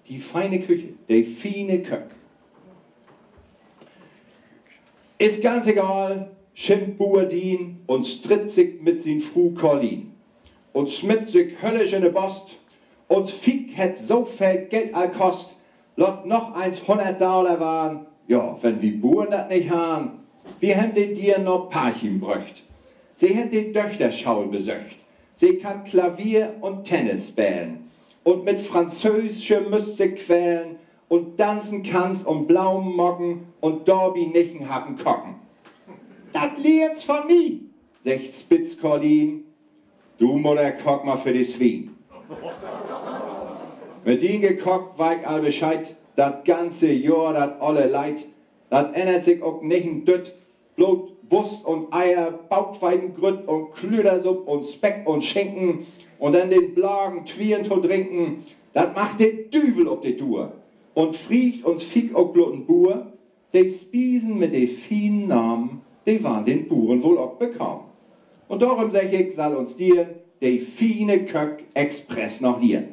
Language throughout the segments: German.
die feine Küche, der feine Köck. Ist ganz egal, schimpft Buerdin und stritt sich mit sin Fru Corlin. Und schmidt sich höllisch in de Bost. Und Fick het so viel Geld all kost, lot noch $100 waren. Ja, wenn wir Buren dat nicht haben, wir haben die dir noch Parchim bröcht. Sie hat die Töchter-Schaul besöcht. Sie kann Klavier und Tennis spielen. Und mit französischer Musik quälen. Und tanzen kann's um blauen Mocken und Dorbi nichen haben Kocken. Dat lehrt's von mir, sagt Spitzkorlin. Du Mutter, kock mal für die Swien. Mit den gekockt weig all Bescheid, dat ganze Jahr, dat alle Leid, dat ändert sich auch nicht ein Dütt, bloß Wurst und Eier, Bauchweidengrütt und Klödersupp und Speck und Schinken und dann den Blagen Twieren zu trinken, dat macht den Düvel ob die Tour. Und friegt uns Fick auch bloten Buhr, die Spiesen mit de vielen Namen, die waren den Buren wohl auch bekannt. Und darum sag ich, soll uns dir de feine Köck Express noch hier.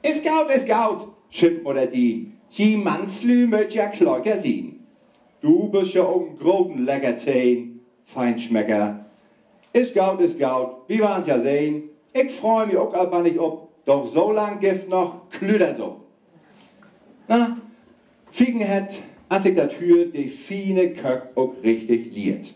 Ist gaut, schimpft Mutter Dien. Die Manslü möcht ja Kläuker sehen. Du bist ja auch ein großen Leckertein, Feinschmecker. Ist gaut, wir waren ja sehen. Ich freu mich auch aber nicht ob, doch so lang gibt noch Klüdersupp. Na, Fiegen het, als ich dat hör, de feine Köck auch richtig liert.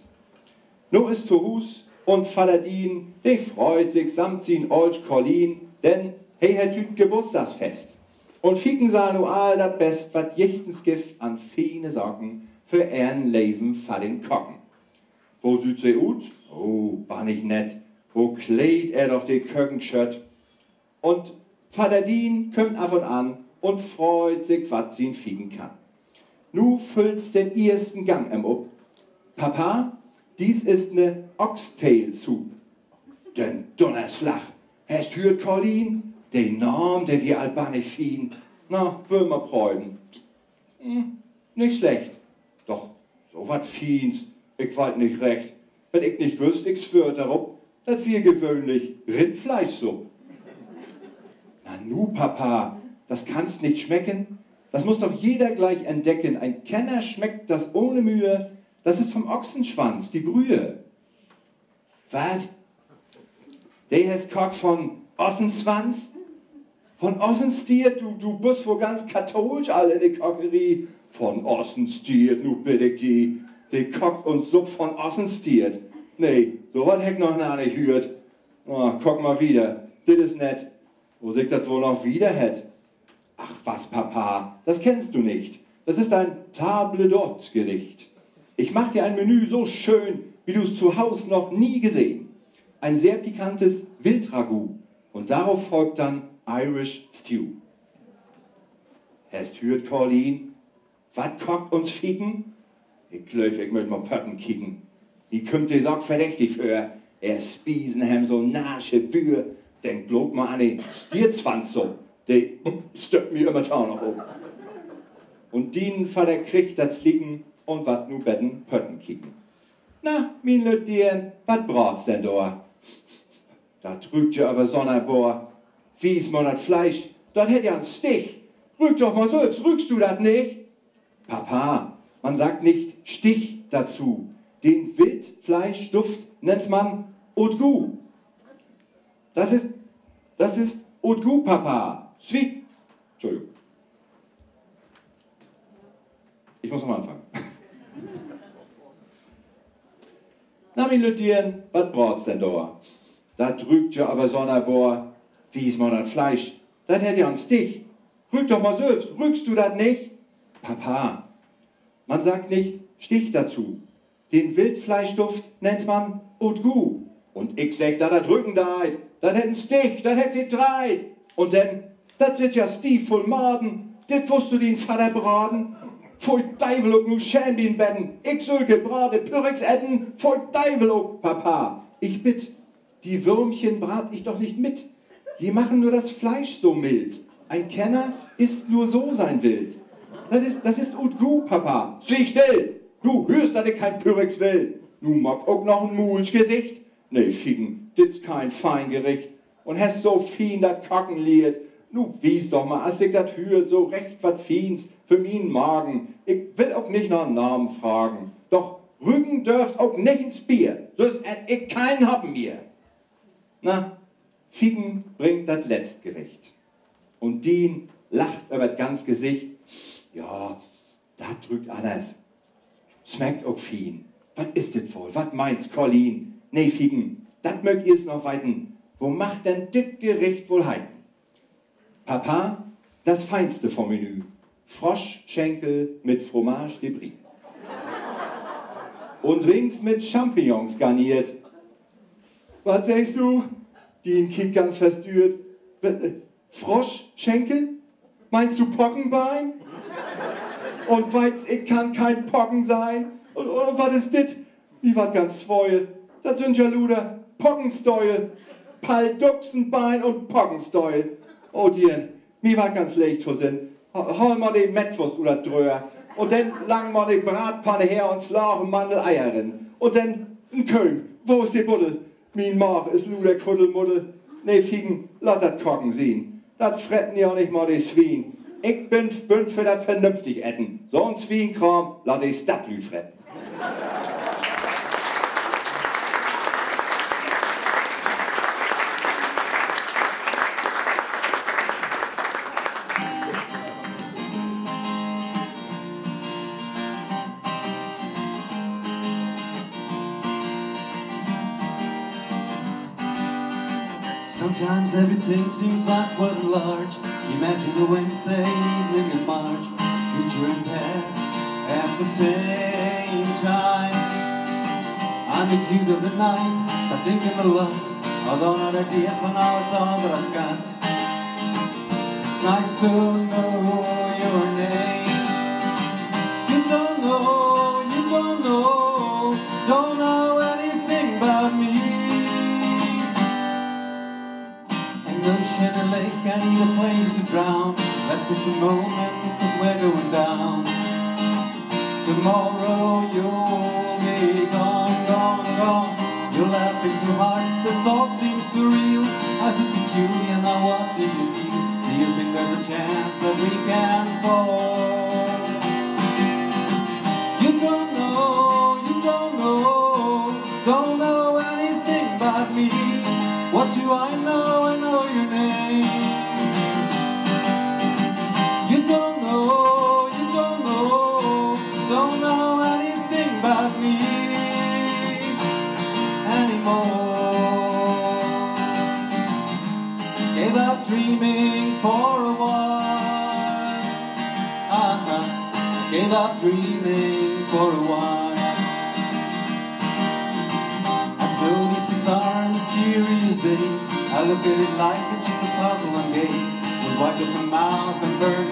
Nu ist zu Hus und Vater Dien, de freut sich samt sin Olsch Corlin, denn hey, Herr Tüt Geburtstagsfest. Und Fiegen sah nu all dat Best, wat jichtens Gift an feine Socken für ehren Leben für den Kocken. Wo süd se ut? Oh, war nicht nett. Wo kleid doch die Köckenschött? Und Vater Dien kommt af und an und freut sich, wat sin Fiegen kann. Nu füllt's den ersten Gang up. Papa, dies ist ne Oxtail-Soup. Den Donnerslag, hast hört Corlin? Den Namen, der wir albanisch fien. Na, will ma präuden. Nicht schlecht. Doch, so wat Fiens, ich weit nicht recht. Wenn ich nicht wüsst, ich schwör darauf, dat wir gewöhnlich Rindfleischsupp. Na nu, Papa, das kann's nicht schmecken. Das muss doch jeder gleich entdecken. Ein Kenner schmeckt das ohne Mühe. Das ist vom Ochsenschwanz, die Brühe. Was? Der ist Kock von Ossenschwanz? Von Ossenstiert? Du bist wohl ganz katholisch alle in der Kockerie. Von Ossenstiert, nu bitte ich die Kock und Supp von Ossenstiert. Nee, so was hätt noch nicht hört. Oh, guck mal wieder, das ist nett. Wo sich das wohl noch wieder hätt? Ach was, Papa, das kennst du nicht. Das ist ein Table d'Hôte Gericht. Ich mach dir ein Menü so schön, wie du es zu Hause noch nie gesehen. Ein sehr pikantes Wildragout und darauf folgt dann Irish Stew. Hast hört, Corlin, wat kocht uns Ficken? Ich glaub, ich möcht mal Pötten kicken. Wie kümmt ihr Sock verdächtig für? Er spiesen hem so nasche Bühe. Denk bloß mal an den Stierzwanz so. Der stöppt mir immer tau noch um. Und den Vater kriegt das Liegen und wat nu betten Pötten kicken. Na, min Lüttieren, wat braucht's denn da? Da trügt ja aber Sonnerbor. Wie ist man das Fleisch? Das hätt ja einen Stich. Rück doch mal so, jetzt rückst du das nicht. Papa, man sagt nicht Stich dazu. Den Wildfleischduft nennt man Haut goût. Das ist Haut goût, Papa. Sweet. Entschuldigung. Ich muss nochmal anfangen. Na, mein Lüttieren, was braucht's denn da? Da drückt ja aber Sonnerbor. Wie ist man das Fleisch? Das hätt ja einen Stich. Rück doch mal selbst. Rückst du das nicht? Papa, man sagt nicht Stich dazu. Den Wildfleischduft nennt man Haut goût. Und ich sag, da drücken da, das hätt einen Stich, das hätt sie dreit. Und denn, das sind ja stief voll Maden. Dit wusst du den Vater braten. Voll Teufel auch nu schäm den Betten. Ich soll gebrate Pyrrhix essen. Voll Teufel auch, Papa. Ich bitt, die Würmchen brat ich doch nicht mit. Die machen nur das Fleisch so mild. Ein Kenner isst nur so sein Wild. Das ist Haut goût, Papa. Schwieg still. Du hörst, dass ich kein Pyrrhix will. Nu mag auch noch ein Mulchgesicht. Nee, Fiegen, dit's kein Feingericht. Und hast so fein dat Kocken liert. Nu wies doch mal, als ich dat hört, so recht wat Fiens für min Magen. Ich will auch nicht nach Namen fragen. Doch Rügen dürft auch nicht ins Bier, so ist ich keinen haben mir. Na, Figen bringt das Letztgericht. Und Dien lacht über das ganze Gesicht. Ja, das drückt anders. Schmeckt auch fein. Was ist das wohl? Was meinst, Colin? Nee, Figen, das mögt ihr's noch weiten. Wo macht denn dit Gericht wohl heiten? Papa, das Feinste vom Menü. Froschschenkel mit Fromage de Brie. Und rings mit Champignons garniert. Was sagst du? Dien kickt ganz verstört. Froschschenkel? Meinst du Pockenbein? Und weißt, ich kann kein Pocken sein? Und was ist dit? Wie wat ganz voll. Das sind ja Luder Pockensteuel. Palduchsenbein und Pockensteuel. Oh Dien, mir war ganz leicht zu sinn. Hol mal die Mettwurst oder Dröhr. Und dann lang mal die Bratpanne her und slagen Mandeleieren. Und dann ein Köln. Wo ist die Buddel? Min Mach ist Luder Kuddelmuddel. Nee, Figen, lass dat Kocken sehen. Dat fretten ja nicht mal die Swien. Ich bin für dat vernünftig etten. So ein Swienkram, lass die Stadtlü fretten. Sometimes everything seems awkward and large. Imagine a Wednesday evening in March, future and past at the same time. I'm accused of the night, start thinking a lot, although not idea for now it's all that I've got. It's nice to know your name. You don't know anything about me. Ocean and lake, I need a place to drown. That's just the moment, cause we're going down. Tomorrow you'll be gone, gone, gone. You're laughing too hard, this all seems surreal. I feel peculiar, now what do you feel? Do you think there's a chance that we can fall? You don't know anything about me. What do I know? I know your name. You don't know anything about me anymore. Gave up dreaming for a while. Gave up dreaming for a while. Mysterious days, I look at it like a jigsaw puzzle and gaze, with wide open mouth and burning